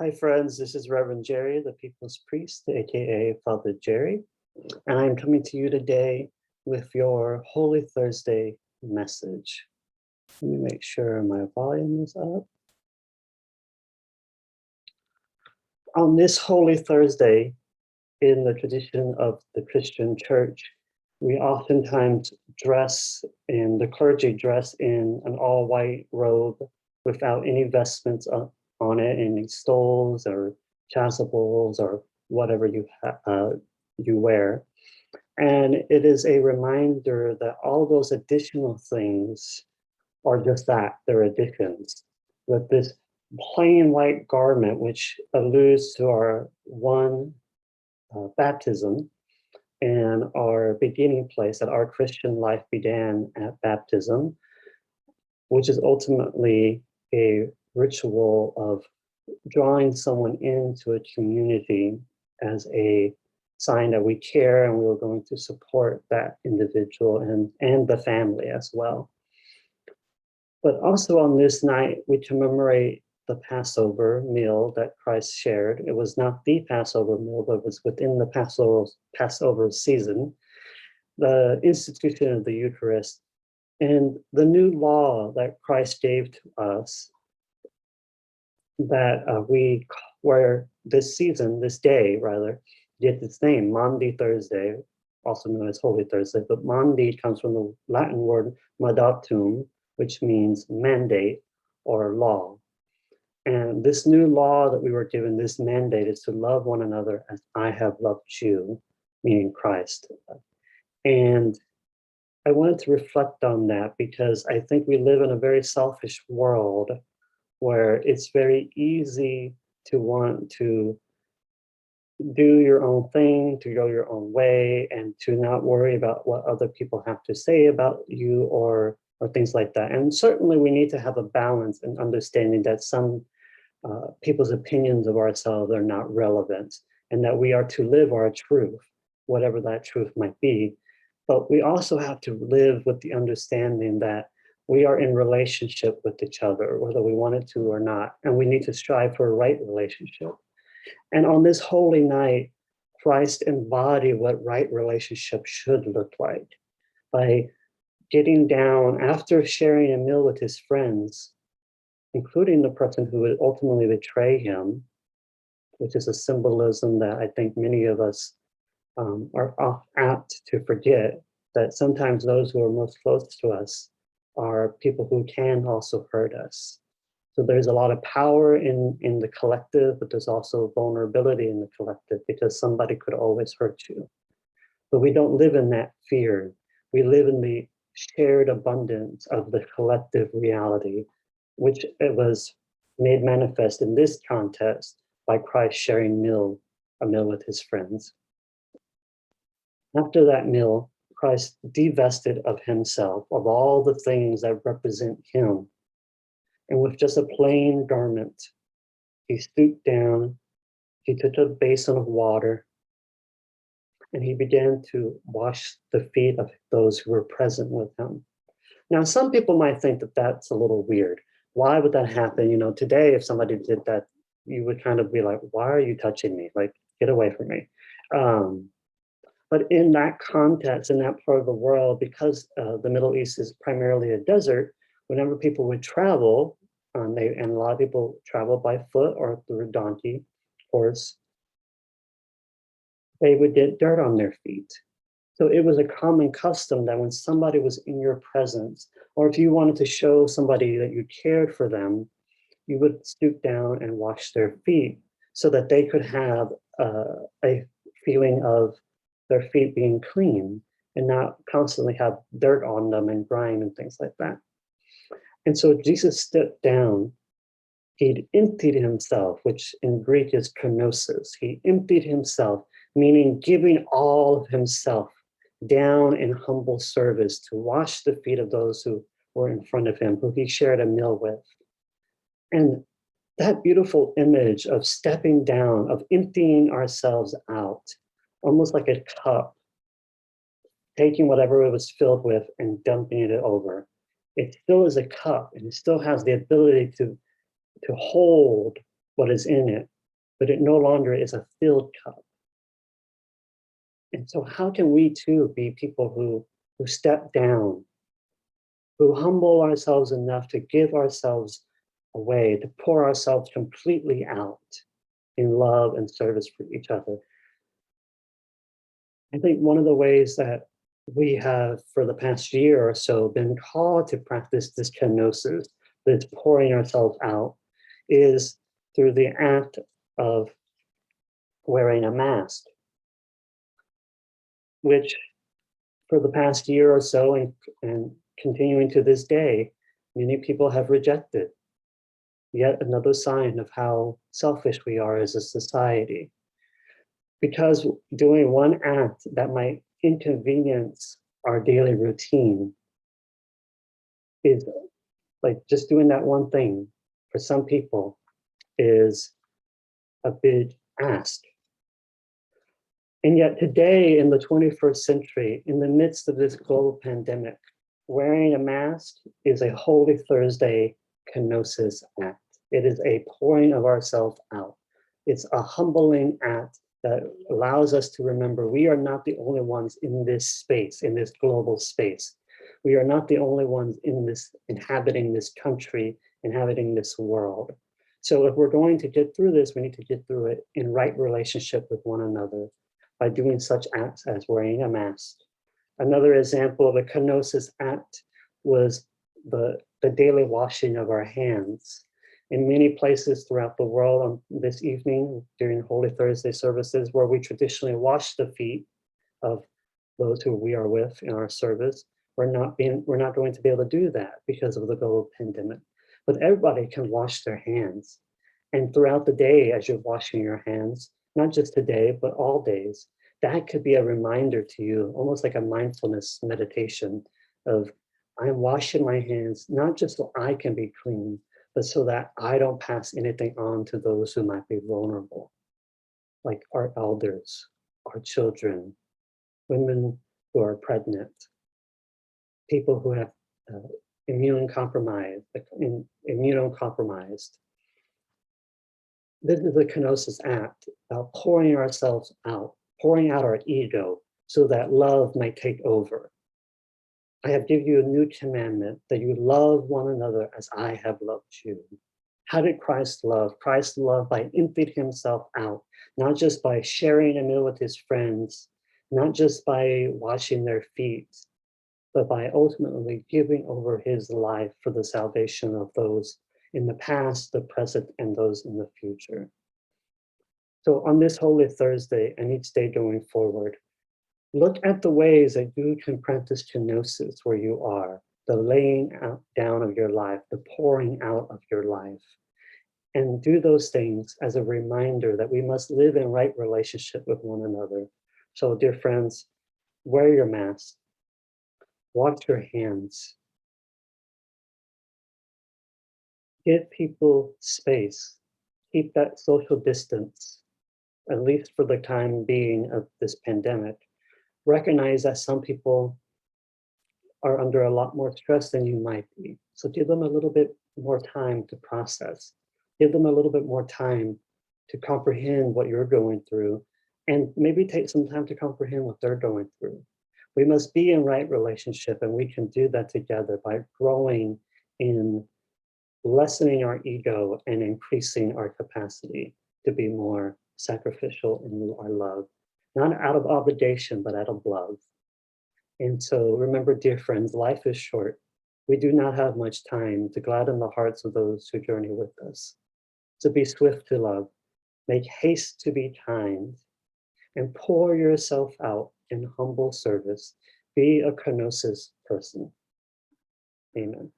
Hi, friends. This is Reverend Jerry, the People's Priest, aka Father Jerry, and I'm coming to you today with your Holy Thursday message. Let me make sure my volume is up. On this Holy Thursday, in the tradition of the Christian Church, we oftentimes dress in, the clergy dress in an all-white robe without any vestments on it, any stoles or chasubles or whatever you wear. And it is a reminder that all those additional things are just that, they're additions. That this plain white garment, which alludes to our one baptism and our beginning place, that our Christian life began at baptism, which is ultimately a ritual of drawing someone into a community as a sign that we care and we were going to support that individual and the family as well. But also on this night, we commemorate the Passover meal that Christ shared. It was not the Passover meal, but it was within the Passover season, the institution of the Eucharist, and the new law that Christ gave to us that where this season, this day rather, gets its name, Maundy Thursday, also known as Holy Thursday, but Maundy comes from the Latin word mandatum, which means mandate or law. And this new law that we were given, this mandate, is to love one another as I have loved you, meaning Christ. And I wanted to reflect on that because I think we live in a very selfish world where it's very easy to want to do your own thing, to go your own way, and to not worry about what other people have to say about you or things like that. And certainly we need to have a balance and understanding that some people's opinions of ourselves are not relevant and that we are to live our truth, whatever that truth might be. But we also have to live with the understanding that we are in relationship with each other, whether we wanted to or not, and we need to strive for a right relationship. And on this holy night, Christ embodied what right relationship should look like by getting down after sharing a meal with his friends, including the person who would ultimately betray him, which is a symbolism that I think many of us are apt to forget, that sometimes those who are most close to us are people who can also hurt us. So there's a lot of power in the collective, but there's also vulnerability in the collective because somebody could always hurt you. But we don't live in that fear. We live in the shared abundance of the collective reality, which it was made manifest in this context by Christ sharing a meal with his friends. After that meal, Christ divested of himself, of all the things that represent him. And with just a plain garment, he stooped down, he took a basin of water, and he began to wash the feet of those who were present with him. Now, some people might think that that's a little weird. Why would that happen? You know, today, if somebody did that, you would kind of be like, why are you touching me? Like, get away from me. But in that context, in that part of the world, because the Middle East is primarily a desert, whenever people would travel, and a lot of people travel by foot or through donkey, horse, they would get dirt on their feet. So it was a common custom that when somebody was in your presence, or if you wanted to show somebody that you cared for them, you would stoop down and wash their feet so that they could have a feeling of their feet being clean and not constantly have dirt on them and grime and things like that. And so Jesus stepped down. He emptied himself, which in Greek is kenosis. He emptied himself, meaning giving all of himself down in humble service to wash the feet of those who were in front of him, who he shared a meal with. And that beautiful image of stepping down, of emptying ourselves out, almost like a cup, taking whatever it was filled with and dumping it over. It still is a cup, and it still has the ability to hold what is in it, but it no longer is a filled cup. And so how can we too be people who step down, who humble ourselves enough to give ourselves away, to pour ourselves completely out in love and service for each other? I think one of the ways that we have for the past year or so been called to practice this kenosis, this pouring ourselves out, is through the act of wearing a mask, which for the past year or so and continuing to this day, many people have rejected. Yet another sign of how selfish we are as a society. Because doing one act that might inconvenience our daily routine is like just doing that one thing for some people is a big ask. And yet today in the 21st century, in the midst of this global pandemic, wearing a mask is a Holy Thursday kenosis act. It is a pouring of ourselves out. It's a humbling act that allows us to remember we are not the only ones in this space, in this global space. We are not the only ones in this, inhabiting this country, inhabiting this world. So if we're going to get through this, we need to get through it in right relationship with one another by doing such acts as wearing a mask. Another example of a kenosis act was the daily washing of our hands. In many places throughout the world on this evening during Holy Thursday services, where we traditionally wash the feet of those who we are with in our service, we're not going to be able to do that because of the global pandemic. But everybody can wash their hands. And throughout the day, as you're washing your hands, not just today, but all days, that could be a reminder to you, almost like a mindfulness meditation of, I'm washing my hands, not just so I can be clean, but so that I don't pass anything on to those who might be vulnerable, like our elders, our children, women who are pregnant, people who have immunocompromised. This is a kenosis act about pouring ourselves out, pouring out our ego so that love might take over. I have given you a new commandment that you love one another as I have loved you. How did Christ love? Christ loved by emptying himself out, not just by sharing a meal with his friends, not just by washing their feet, but by ultimately giving over his life for the salvation of those in the past, the present, and those in the future. So on this Holy Thursday and each day going forward, look at the ways that you can practice kenosis where you are, the laying down of your life, the pouring out of your life, and do those things as a reminder that we must live in right relationship with one another. So dear friends, wear your mask, wash your hands, give people space, keep that social distance, at least for the time being of this pandemic. Recognize that some people are under a lot more stress than you might be. So give them a little bit more time to process. Give them a little bit more time to comprehend what you're going through, and maybe take some time to comprehend what they're going through. We must be in right relationship, and we can do that together by growing in lessening our ego and increasing our capacity to be more sacrificial in our love, not out of obligation, but out of love. And so remember, dear friends, life is short. We do not have much time to gladden the hearts of those who journey with us. So be swift to love, make haste to be kind, and pour yourself out in humble service. Be a kenosis person. Amen.